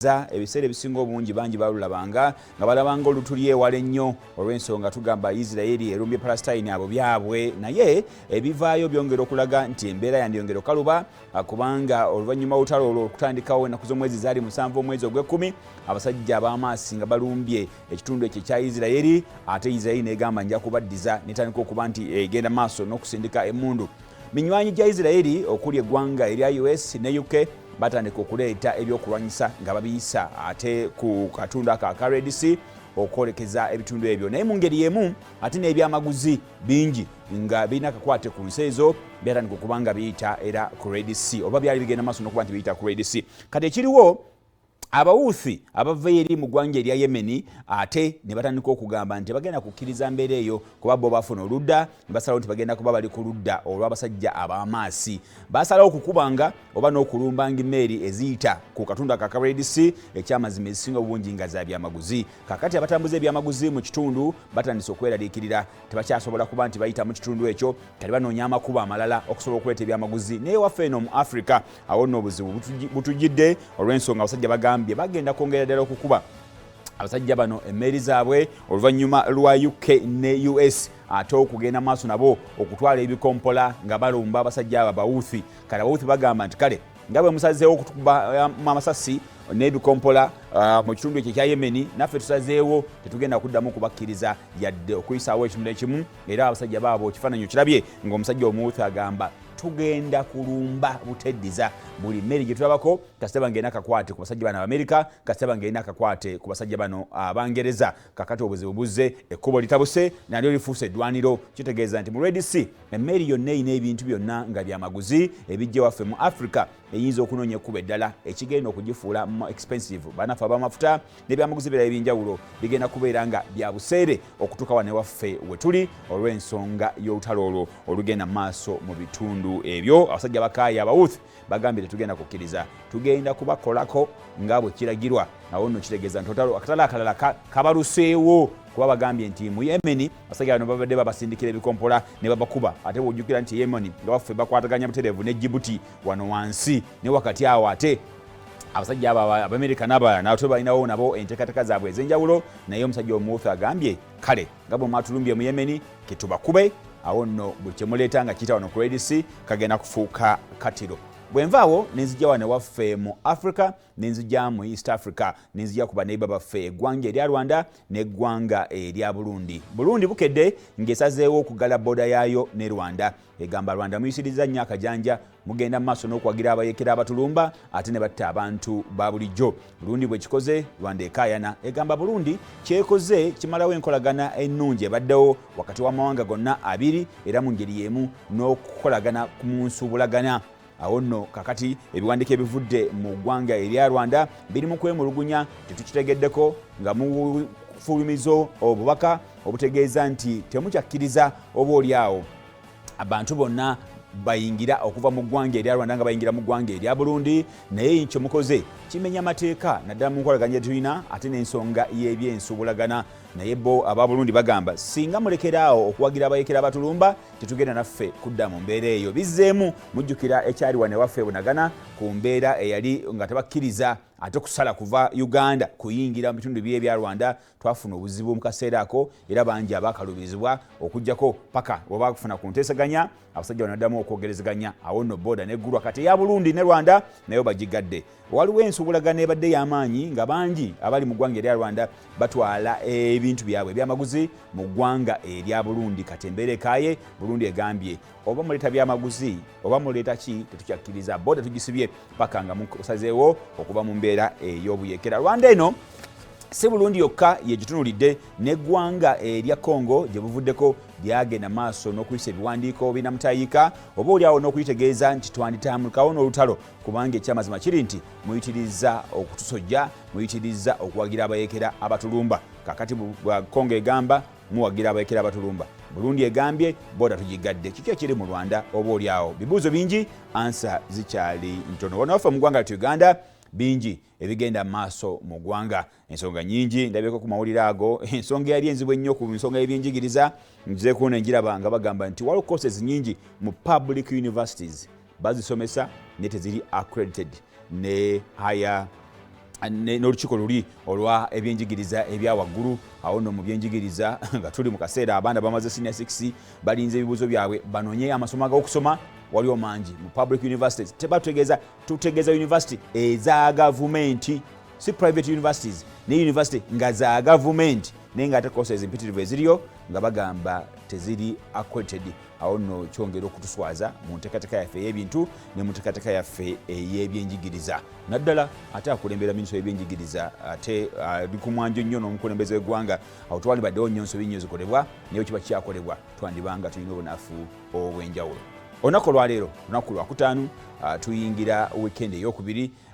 ebiseera ebisinga obungi bangi balulabanga nga balabanga olutulye ewala ennyo olw'ensonga tugamba Isirayiri erumbye Palestine abo byabwe naye ebivaayo byongera okulaga nti embeera yandiyongera okaluba kubanga oluvannyuma olutalo olwo okutandikawo ennaku z'omwezi zaali 7 omwezi ogw'ekkumi abasajja ab'amaasi nga balumbye ekitundu ekyo ekya Isirayiri ate Isirayiri n'egamba nja kubaddiza netandika okuba nti egenda maaso n'okusindika emmundu. Minywanyi gya Isirayiri okuli eggwanga erya US ne UK batandika okuleeta ebyokulwanyisa nga babiyisa ate ku katundu aka Red Sea okwolekeza ebitundu ebyo naye mu ngeri y'emu ate n'ebyamaguzi bingi nga birina akakwate ku nsi ezo byatandika okuba nga biyita era ku Red Sea oba byali bigenda maaso n'okuba nti biyita ku Red Sea. Kati ekiriwo abawuthi abava eri mu ggwanga erya Yemeni ate ne batandika okugamba nti bagenda kukkiriza mbeera eyo kuba bo bafuna oludda ne basalawo nti bagenda kuba bali ku ludda olw'abasajja ab'amaasi. Basalawo okukubanga oba n'okulumbanga emmeeri eziyita ku katundu aka Red Sea ekyamazima ezisinga obungi nga za byamaguzi. Kakati abatambuza ebyamaguzi mu kitundu batandise okweraliikirira tebakyasobola kuba nti bayita mu kitundu ekyo kali banoonya amakubo amalala okusobola okuleeta ebyamaguzi naye waffe eno mu Africa awo nno obuzibu butujjidde olw'ensonga abasajja bagenda kwongera ddala okukuba abasajja bano emmeeri zaabwe oluvannyuma lwa UK ne US ate okugenda maaso nabo okutwala ebikompola nga balumba abasajja abo abawuthi. Kale abawuthi bagamba nti kale nga bwe musazeewo okutukuba amasasi n'ebikompola mu kitundu ekyo ekya Yemeni naffe tusazeewo tetugenda kuddamu kubakkiriza yadde okuyisaawo ekitundu ekimu. Era abasajja baabo ekifaananyi okirabye ng'omusajja omuwuthi agamba tugenda kulumba buteddiza buli mmeri gye tulabako kasita bangeena akakwate ku basajja bano Amerika kasita bangeena akakwate ku basajja bano Abangereza. Kakati obuzibu buzze ekkubo litabuse nalyo lifuuse eddwaniro kitegeeza nti mu Red Sea emmeri yonna erina ebintu byonna nga byamaguzi ebijja waffe mu Africa eyinza okunoonya ekkubo eddala ekigenda okugifuula expensive. Banafu ab'amafuta n'ebyamaguzi birala ebyenjawulo bigenda kubeera nga bya buseere okutuuka wane waffe we tuli olw'ensonga y'olutalo olwo olugenda mu maaso mu bitundu ebyo. Abasajja bakaayi abawuthi bagambye tetugenda kukkiriza tugenda kubakolako nga bwe kiragirwa. Awo nno kitegeeza nti akatale akalala kabaluseewo kuba bagambye nti mu Yemeni abasajja bano babadde babasindikira ebikompola ne babakuba ate bw'ojjukira nti Yemeni nga waffe bakwataganya butereevu ne Djibouti wano wansi ne wakati awo ate abasajja abo Abamerika n'abalala nabo balinawo nabo enteekateeka zaabwe ez'enjawulo naye omusajja omuwuthi agambye kale nga bwe mwatulumbye mu Yemeni ketubakube. Awo nno buli kyemuleeta nga kiyita wano ku Red Sea kagenda kufuuka katiro. Bwe nvaawo nenzijja wano waffe mu Africa nenzijja mu East Africa nenzijja ku baneiba baffe eggwanga erya Rwanda n'eggwanga erya Burundi. Burundi bukedde ng'esazeewo okugala booda yaayo ne Rwanda. Egamba Rwanda muyisiriza nnyo akajanja mugenda mu maaso n'okuwagira abayeekera abatulumba ate ne batta abantu ba bulijjo. Burundi bwe kikoze Rwanda ekaayana egamba Burundi kyekoze kimalawo enkolagana ennungi ebaddewo wakati w'amawanga gonna abiri era mu ngeri y'emu n'okukolagana ku nsuubulagana. Awo nno kakati ebiwandiiko ebivudde mu ggwanga erya Rwanda biri mu kwemulugunya tetukitegeddeko nga mu fulumizo obubaka obutegeeza nti temukyakkiriza oba oliawo abantu bonna bayingira okuva mu ggwanga erya Rwanda nga bayingira mu ggwanga erya Burundi naye kye mukoze kimenya amateeka naddala mu nkolaganya tulina ate n'ensonga y'ebyensuubulagana. Naye bo aba Burundi bagamba singa mulekeraawo okuwagira abayeekera abatulumba tetugenda naffe kudda mu mbeera eyo. Bizzeemu mujjukira ekyali wane waffe Bunagana ku mbeera eyali nga tebakkiriza ate kusala kuva Uganda kuyingira mu bitundu bye bya Rwanda twafuna obuzibu mu kaseera ako era bangi abaakalubizibwa okujjako paka oba kufuna ku nteesaganya abasajja banaddamu okwogerezeganya. Awo nno booda n'eggulwa kati eya Burundi ne Rwanda nayo bagigadde. Waliwo ensuubulagana ebadde y'amaanyi nga bangi abali mu ggwanga erya Rwanda batwala ebintu byabwe ebyamaguzi mu ggwanga erya Burundi. Kati embeera ekaaye Burundi egambye oba muleeta byamaguzi oba muleeta ki tetukyakkiriza booda tugisibye paka nga musazeewo okuba mu mbeera ey'obuyeekera. Rwanda eno si Burundi yokka yegitunulidde n'eggwanga erya Congo gye buvuddeko lyagenda maaso n'okuyisa ebiwandiiko birina mutayiika oba oliawo n'okuyitegeeza nti twanditambulikawo n'olutalo kubanga ekyamazima kiri nti muyitiriza okutusojja muyitiriza okuwagira abayeekera abatulumba. Kakati Congo egamba muwagira abayeekera abatulumba. Burundi egambye booda tugigadde. Kiki ekiri mu Rwanda oba oliawo? Bibuuzo bingi ansa zikyali ntono. Wano waffe mu ggwanga ly'e Uganda bingi ebigenda maaso mu ggwanga. Ensonga nyingi ndabyeko ku mawulire ago. Ensonga yali enzibu ennyo ku nsonga y'ebyenjigiriza nzeeko nenjiraba nga bagamba nti waliwo courses nyingi mu public universities bazisomesa ne teziri accredited ne higher n'olukiiko luli olwa ebyenjigiriza ebya waggulu awo nno mu byenjigiriza nga tuli mu kaseera abaana bamaze senior 6 balinze ebibuuzo byabwe banonye amasomo ag'okusoma waliwo mangi mu public universities tutegeeza university eza gavumenti si private universities ne university nga za gavumenti naye nga ate courses empitirivu eziriyo nga bagamba teziri accredited awo nno kyongera okutuswaza mu nteekateeka yaffe ey'ebintu ne mu nteekateeka yaffe ey'ebyenjigiriza naddala ate akulembera minisitule y'ebyenjigiriza ate ali ku mwanjo nnyo n'omukulembeze w'eggwanga awo twalibaddewo nnyo nsobi nnyo zikolebwa naye kiba kyakolebwa twandibanga tulina obunafu obw'enjawulo olunaku olwaleero lunaku lwakutaano tuyingira weekend ey'okubiri